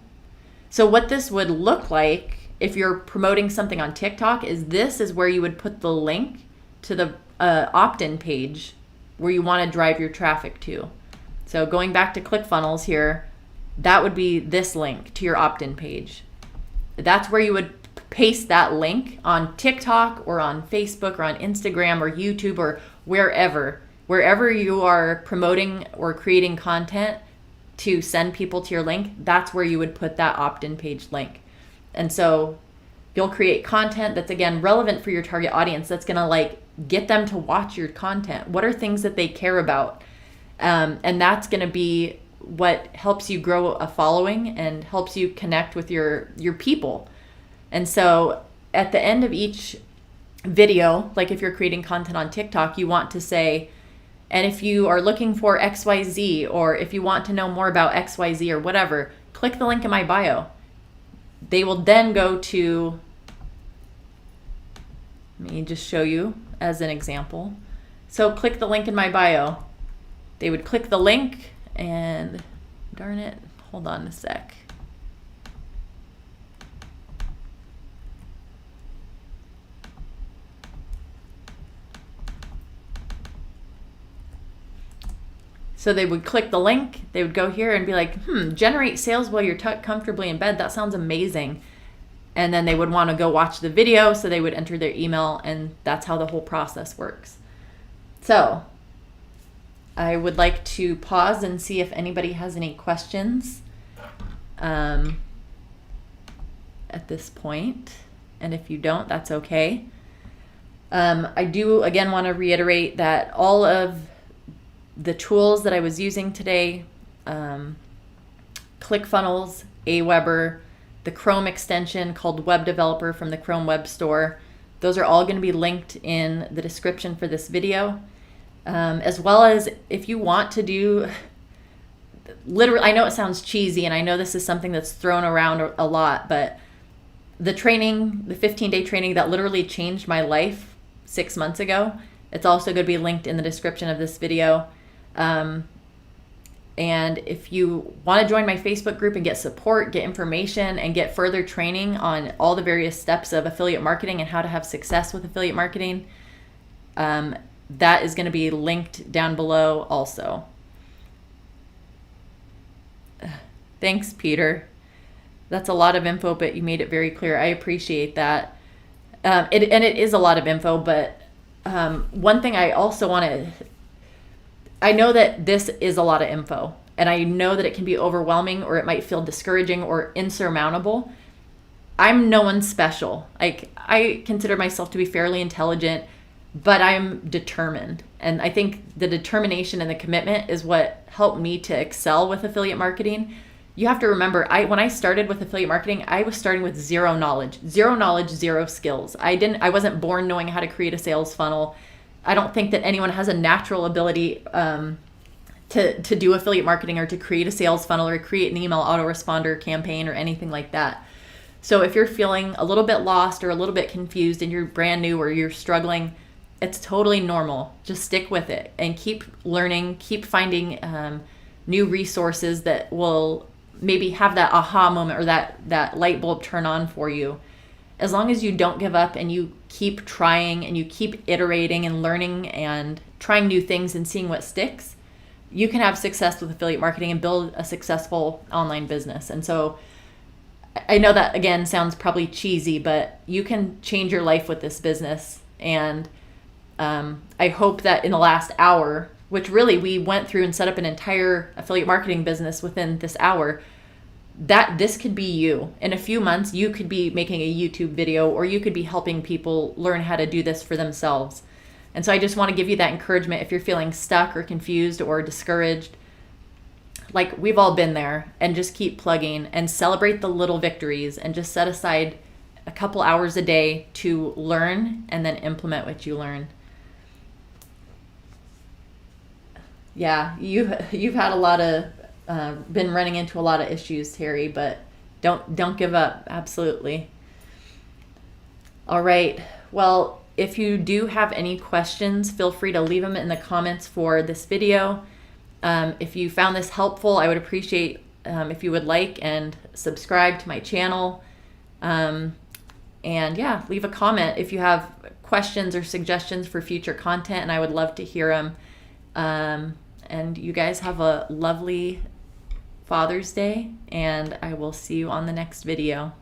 so what this would look like if you're promoting something on TikTok is where you would put the link to the opt-in page where you want to drive your traffic to. So going back to Clickfunnels here, that would be this link to your opt-in page. That's where you would paste that link on TikTok or on Facebook or on Instagram or YouTube or wherever you are promoting or creating content to send people to your link. That's where you would put that opt-in page link. And so you'll create content that's, again, relevant for your target audience, that's going to get them to watch your content. What are things that they care about? And that's going to be what helps you grow a following and helps you connect with your people. And so at the end of each video, like if you're creating content on TikTok, you want to say, and if you are looking for XYZ, or if you want to know more about XYZ or whatever, click the link in my bio. They will then go to, let me just show you as an example. So click the link in my bio. They would click the link and, darn it, hold on a sec. So they would click the link, they would go here and be like, generate sales while you're tucked comfortably in bed. That sounds amazing. And then they would want to go watch the video, so they would enter their email, and that's how the whole process works. So I would like to pause and see if anybody has any questions at this point. And if you don't, that's okay. I do, again, want to reiterate that all of the tools that I was using today, ClickFunnels, Aweber, the Chrome extension called Web Developer from the Chrome Web Store, those are all going to be linked in the description for this video. As well as if you want to do, literally, I know it sounds cheesy, and I know this is something that's thrown around a lot, but the training, the 15-day training that literally changed my life 6 months ago, it's also going to be linked in the description of this video. And if you want to join my Facebook group and get support, get information, and get further training on all the various steps of affiliate marketing and how to have success with affiliate marketing, that is going to be linked down below also. Thanks, Peter. That's a lot of info, but you made it very clear. I appreciate that. It is a lot of info, but one thing I also want to, I know that this is a lot of info, and I know that it can be overwhelming, or it might feel discouraging or insurmountable. I'm no one special. Like, I consider myself to be fairly intelligent, but I'm determined. And I think the determination and the commitment is what helped me to excel with affiliate marketing. You have to remember, when I started with affiliate marketing, I was starting with zero knowledge, zero skills. I wasn't born knowing how to create a sales funnel. I don't think that anyone has a natural ability to do affiliate marketing or to create a sales funnel or create an email autoresponder campaign or anything like that. So if you're feeling a little bit lost or a little bit confused and you're brand new or you're struggling, it's totally normal. Just stick with it and keep learning, keep finding new resources that will maybe have that aha moment or that light bulb turn on for you. As long as you don't give up and you keep trying and you keep iterating and learning and trying new things and seeing what sticks, you can have success with affiliate marketing and build a successful online business. And so I know that, again, sounds probably cheesy, but you can change your life with this business. And I hope that in the last hour, which really we went through and set up an entire affiliate marketing business within this hour, that this could be you. In a few months, you could be making a YouTube video, or you could be helping people learn how to do this for themselves. And so I just want to give you that encouragement if you're feeling stuck or confused or discouraged. Like, we've all been there, and just keep plugging and celebrate the little victories and just set aside a couple hours a day to learn and then implement what you learn. Yeah, you've had a lot of been running into a lot of issues, Terry, but don't give up. Absolutely. All right. Well, if you do have any questions, feel free to leave them in the comments for this video. If you found this helpful, I would appreciate if you would like and subscribe to my channel. And yeah, leave a comment if you have questions or suggestions for future content, and I would love to hear them. And you guys have a lovely Father's Day, and I will see you on the next video.